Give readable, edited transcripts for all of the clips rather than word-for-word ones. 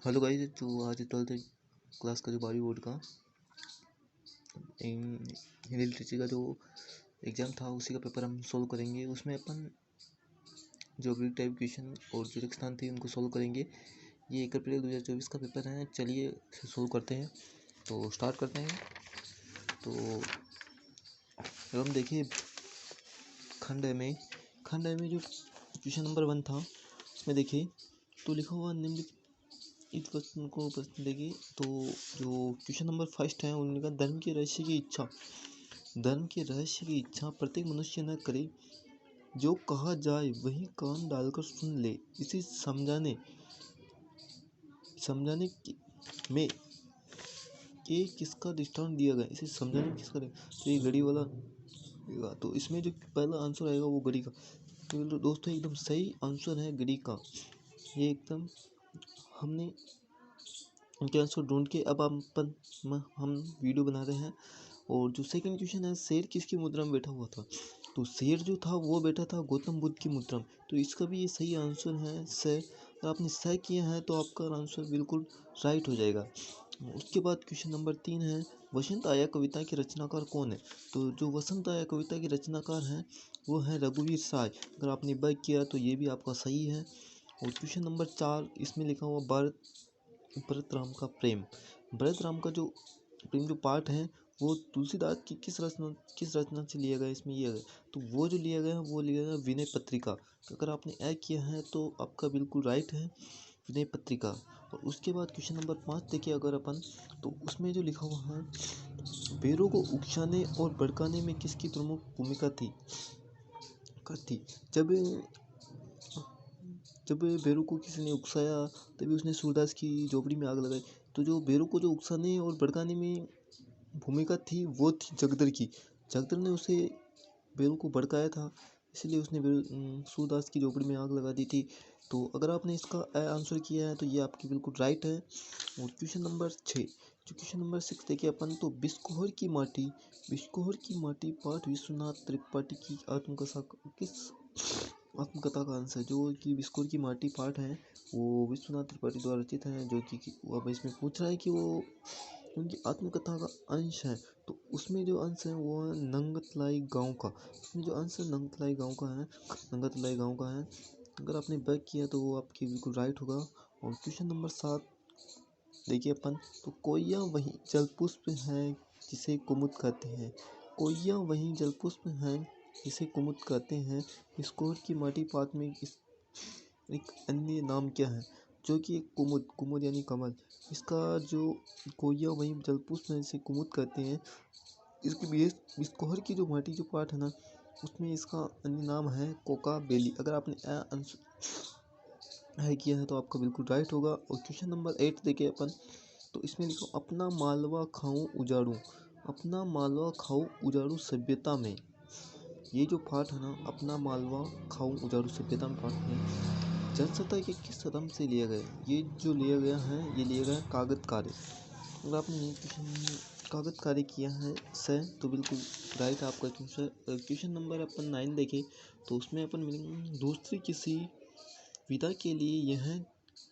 Hello guys, तो आज 12th class का जो 12वीं बोर्ड का हिंदी लिटरेचर का जो एग्ज़ाम था उसी का पेपर हम सोल्व करेंगे। उसमें अपन जो ब्रीक टाइप क्वेश्चन और जो स्थान थे उनको सोल्व करेंगे। ये 1 अप्रैल 2024 का पेपर है। चलिए इसे सोल्व करते हैं, तो स्टार्ट करते हैं। तो अगर हम देखिए खंड ए में जो क्वेश्चन नंबर 1 था उसमें देखिए तो लिखा हुआ निम्नलिखित इस प्रश्न को प्रश्न देखिए। तो जो क्वेश्चन नंबर फर्स्ट है उन्होंने कहा धर्म के रहस्य की इच्छा प्रत्येक मनुष्य न करे, जो कहा जाए वही कान डालकर सुन ले। इसे समझाने में ये किसका दृष्टांत दिया गया? इसे समझाने में किसका तो ये घड़ी वाला। तो इसमें जो पहला आंसर आएगा वो घड़ी का। तो दोस्तों एकदम सही आंसर है घड़ी का। ये एकदम हमने उनके आंसर ढूंढ के अब हम वीडियो बना रहे हैं। और जो सेकंड क्वेश्चन है, शेर किसकी मुद्रा में बैठा हुआ था? तो शेर जो था वो बैठा था गौतम बुद्ध की मुद्रा में। तो इसका भी ये सही आंसर है से। अगर आपने सही किया है तो आपका आंसर बिल्कुल राइट हो जाएगा। उसके बाद क्वेश्चन नंबर 3 है, वसंत आया कविता के रचनाकार कौन है? तो जो वसंत आया कविता के रचनाकार हैं वो है रघुवीर साय। अगर आपने ब किया तो ये भी आपका सही है। और क्वेश्चन नंबर 4 इसमें लिखा हुआ भरत राम का प्रेम। भरत राम का जो प्रेम जो पाठ है वो तुलसीदास की किस रचना से लिया गया? इसमें लिया गया तो वो जो लिया गया वो लिया गया विनय पत्रिका। अगर आपने ए किया है तो आपका बिल्कुल राइट है, विनय पत्रिका। और उसके बाद क्वेश्चन नंबर 5 देखिए अगर अपन, तो उसमें जो लिखा हुआ है, बेरों को उकसाने और भड़काने में किसकी प्रमुख भूमिका थी? जब बेरों को किसी ने उकसाया तभी उसने सूरदास की झोपड़ी में आग लगाई। तो जो बेरों को जो उकसाने और भड़काने में भूमिका थी वो थी जगदर की। जगदर ने उसे बेरों को भड़काया था, इसलिए उसने सूरदास की झोपड़ी में आग लगा दी थी। तो अगर आपने इसका आंसर किया है तो ये आपकी बिल्कुल राइट है। और क्वेश्चन नंबर 6 देखिए अपन, तो बिस्कोहर की माटी पाठ विश्वनाथ त्रिपाठी की आत्मकथा का आंसर, जो कि बिस्कोहर की माटी पाठ है वो विश्वनाथ त्रिपाठी द्वारा रचित है। जो कि अब इसमें पूछ रहा है कि वो उनकी आत्मकथा का अंश है। तो उसमें जो अंश है वो है नंगतलाई गांव का। उसमें जो अंश है नंगतलाई गांव का है। अगर आपने बैक किया तो वो आपकी बिल्कुल राइट होगा। और क्वेश्चन नंबर 7 देखिए अपन, तो कोयया वही जलपुष्प है जिसे कुमुद कहते हैं। कोयया वही जलपुष्प है जिसे कुमुद कहते हैं। बिस्कोहर की माटी पाठ में इस एक अन्य नाम क्या है? जो कि एक कुमुद यानी कमल। इसका जो कोयया वही जलपुष्प है जिसे कुमुद कहते हैं, इसकी बिस्कोहर की जो माटी जो पाठ है ना उसमें इसका अन्य नाम है कोका बेली। अगर आपने आंसर है किया है तो आपका बिल्कुल राइट होगा। और क्वेश्चन नंबर 8 देखिए अपन, तो इसमें लिखो अपना मालवा खाऊं उजाड़ू सभ्यता में। ये जो पाठ है ना, अपना मालवा खाऊं उजाड़ू सभ्यता में पाठ में जनसत्ता के किस कदम से लिया गया? ये जो लिया गया है ये लिया गया कागज कार्य। अगर आपने कागज कार्य किया है से तो बिल्कुल राइट आपका क्वेश्चन नंबर अपन 9 देखें, तो उसमें अपन मिलेंगे दूसरी किसी विधा के लिए यह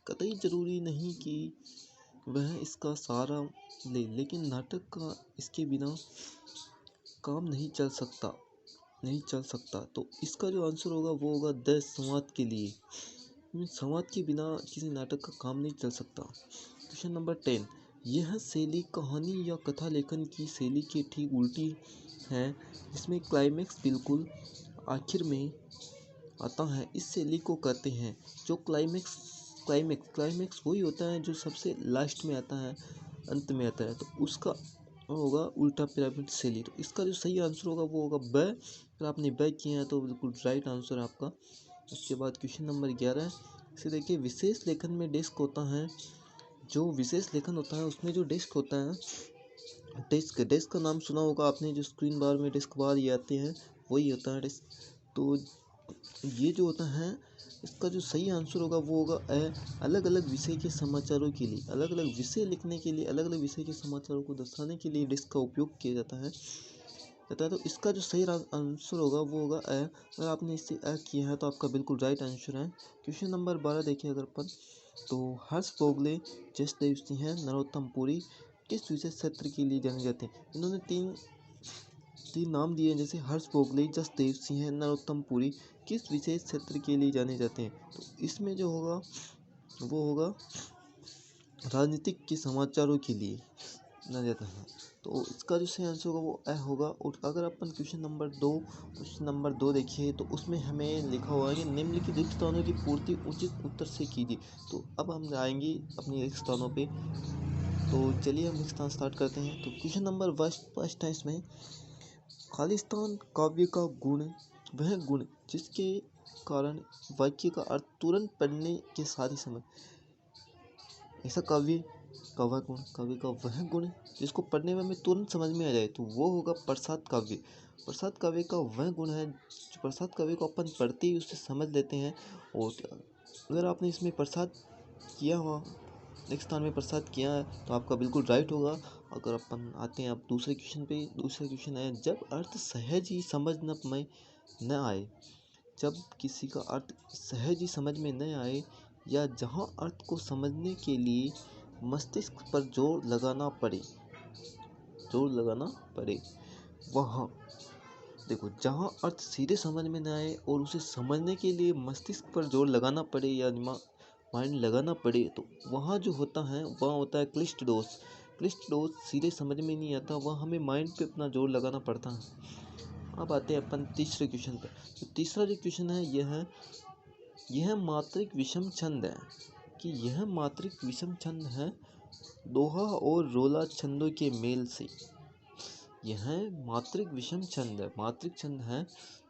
कतई जरूरी नहीं कि वह इसका सहारा ले, लेकिन नाटक का इसके बिना काम नहीं चल सकता। तो इसका जो आंसर होगा वो होगा द संवाद के लिए। संवाद के बिना किसी नाटक का काम नहीं चल सकता। क्वेश्चन नंबर 10, यह शैली कहानी या कथा लेखन की शैली के ठीक उल्टी है, जिसमें क्लाइमेक्स बिल्कुल आखिर में आता है। इस शैली को कहते हैं जो क्लाइमेक्स वही होता है जो सबसे लास्ट में आता है, अंत में आता है। तो उसका होगा उल्टा पिरामिड शैली। तो इसका जो सही आंसर होगा वो होगा ब। अगर आपने ब किया है तो बिल्कुल राइट आंसर आपका। उसके बाद क्वेश्चन नंबर 11 इसे देखिए, विशेष लेखन में डेस्क होता है। जो विशेष लेखन होता है उसमें जो डेस्क होता है, डेस्क का नाम सुना होगा आपने, जो स्क्रीन बार में डेस्क बार ये आते हैं वही होता है डेस्क। तो ये जो होता है इसका जो सही आंसर होगा वो होगा अलग अलग विषय के समाचारों के लिए, अलग अलग विषय लिखने के लिए, अलग अलग विषय के समाचारों को दर्शाने के लिए डेस्क का उपयोग किया जाता है। तो इसका जो सही आंसर होगा वो होगा अगर आपने इससे किया है तो आपका बिल्कुल राइट आंसर है। क्वेश्चन नंबर 12 देखिए अगर अपन, तो हर्ष भोगले, जसदेव सिंह, नरोत्तम पुरी किस विशेष क्षेत्र के लिए जाने जाते हैं? इन्होंने तीन नाम दिए हैं, जैसे हर्ष भोगले, जसदेव सिंह, नरोत्तम पुरी किस विशेष क्षेत्र के लिए जाने जाते हैं? तो इसमें जो होगा वो होगा राजनीतिक के समाचारों के लिए जाना जाता है। तो इसका जो सही आंसर होगा वो होगा। और अगर अपन क्वेश्चन नंबर दो देखिए तो उसमें हमें लिखा हुआ है कि निम्नलिखित रिक्त स्थानों की पूर्ति उचित उत्तर से कीजिए। तो अब हम आएंगे अपने रिक्त स्थानों पे। तो चलिए हम रिक्त स्थान स्टार्ट करते हैं। तो क्वेश्चन नंबर फर्स्ट है इसमें, खालिस्तान काव्य का गुण वह गुण जिसके कारण वाक्य का अर्थ तुरंत पढ़ने के साथ ही समझ। ऐसा काव्य का वह गुण जिसको पढ़ने में हमें तुरंत समझ में आ जाए तो वो होगा प्रसाद काव्य। प्रसाद काव्य का वह गुण है जो प्रसाद काव्य को अपन पढ़ते ही उससे समझ लेते हैं। और अगर आपने इसमें प्रसाद किया हुआ नेक्स्ट स्थान में प्रसाद किया है तो आपका बिल्कुल राइट होगा। अगर अपन आते हैं अब दूसरे क्वेश्चन पे। दूसरा क्वेश्चन है, जब अर्थ सहज ही समझ में न आए, जब किसी का अर्थ सहज ही समझ में न आए या जहाँ अर्थ को समझने के लिए मस्तिष्क पर जोर लगाना पड़े वहाँ देखो, जहाँ अर्थ सीधे समझ में न आए और उसे समझने के लिए मस्तिष्क पर जोर लगाना पड़े या माइंड लगाना पड़े तो वहाँ जो होता है वहाँ होता है क्लिष्ट दोष। क्लिष्ट दोष सीधे समझ में नहीं आता, वहाँ हमें माइंड पे अपना जोर लगाना पड़ता है। अब आते हैं अपन तीसरे क्वेश्चन पर। तो तीसरा जो क्वेश्चन है यह मात्रिक विषम छंद है कि यह मात्रिक विषम छंद है दोहा और रोला छंदों के मेल से। यह मात्रिक विषम छंद है, मात्रिक छंद है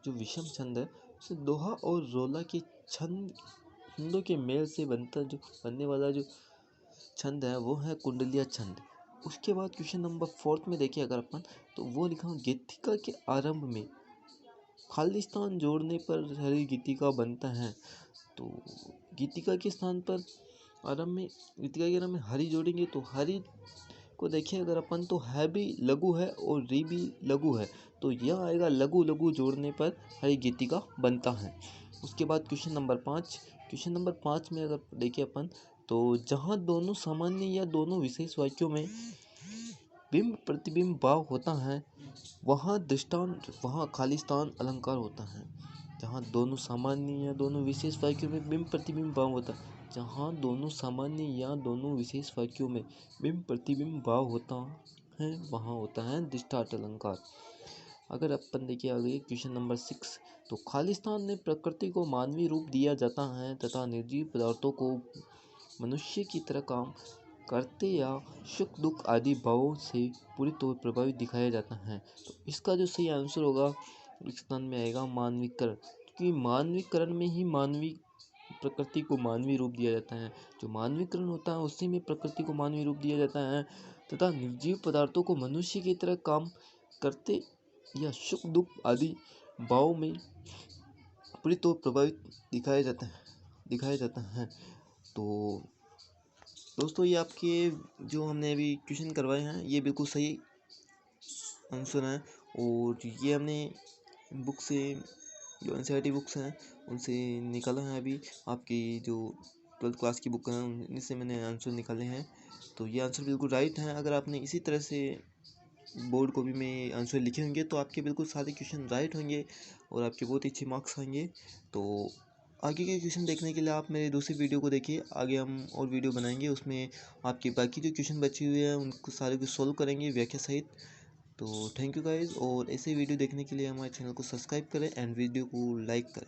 जो विषम छंद है उसे दोहा और रोला के छंदों के मेल से बनने वाला जो छंद है वो है कुंडलिया छंद। उसके बाद क्वेश्चन नंबर 4 में देखिए अगर अपन तो वो लिखा हूँ, गीतिका के आरंभ में खालिस्तान जोड़ने पर हरी गीतिका बनता है। तो गीतिका के स्थान पर आरंभ में गीतिका के आरंभ में हरी जोड़ेंगे तो हरी को देखिए अगर अपन तो है भी लघु है और री भी लघु है तो यह आएगा लघु लघु जोड़ने पर हरी गीतिका बनता है। उसके बाद क्वेश्चन नंबर 5 में अगर देखिए अपन तो जहाँ दोनों सामान्य या दोनों विशेष वाक्यों में बिंब प्रतिबिंब भाव होता है वहाँ खालिस्तान अलंकार होता है। जहाँ दोनों सामान्य या दोनों विशेष वाक्यों में बिंब प्रतिबिंब भाव होता है जहाँ दोनों सामान्य या दोनों विशेष वाक्यों में बिंब प्रतिबिंब भाव होता है वहाँ होता है दृष्टार्थ अलंकार। अगर अपन देखिए आगे क्वेश्चन नंबर 6 तो खालिस्तान में प्रकृति को मानवीय रूप दिया जाता है तथा निर्जीव पदार्थों को मनुष्य की तरह काम करते या सुख दुख आदि भावों से पूरी तौर प्रभावित दिखाया जाता है। तो इसका जो सही आंसर होगा स्थान में आएगा मानवीकरण, क्योंकि मानवीकरण में ही मानवीय प्रकृति को मानवीय रूप दिया जाता है। जो मानवीकरण होता है उसी में प्रकृति को मानवीय रूप दिया जाता है तथा निर्जीव पदार्थों को मनुष्य की तरह काम करते या सुख दुख आदि भाव में पूरी तौर प्रभावित दिखाया जाता है। तो दोस्तों ये आपके जो हमने अभी क्वेश्चन करवाए हैं ये बिल्कुल सही आंसर हैं और ये हमने बुक से जो NCERT बुक्स हैं उनसे निकाला है। अभी आपकी जो 12th क्लास की बुक हैं उनसे मैंने आंसर निकाले हैं। तो ये आंसर बिल्कुल राइट हैं। अगर आपने इसी तरह से बोर्ड कॉपी में आंसर लिखे होंगे तो आपके बिल्कुल सारे क्वेश्चन राइट होंगे और आपके बहुत अच्छे मार्क्स आएंगे। तो आगे के क्वेश्चन देखने के लिए आप मेरे दूसरी वीडियो को देखिए। आगे हम और वीडियो बनाएंगे उसमें आपके बाकी जो क्वेश्चन बचे हुए हैं उनको सारे को सॉल्व करेंगे व्याख्या सहित। तो थैंक यू गाइज, और ऐसे वीडियो देखने के लिए हमारे चैनल को सब्सक्राइब करें एंड वीडियो को लाइक करें।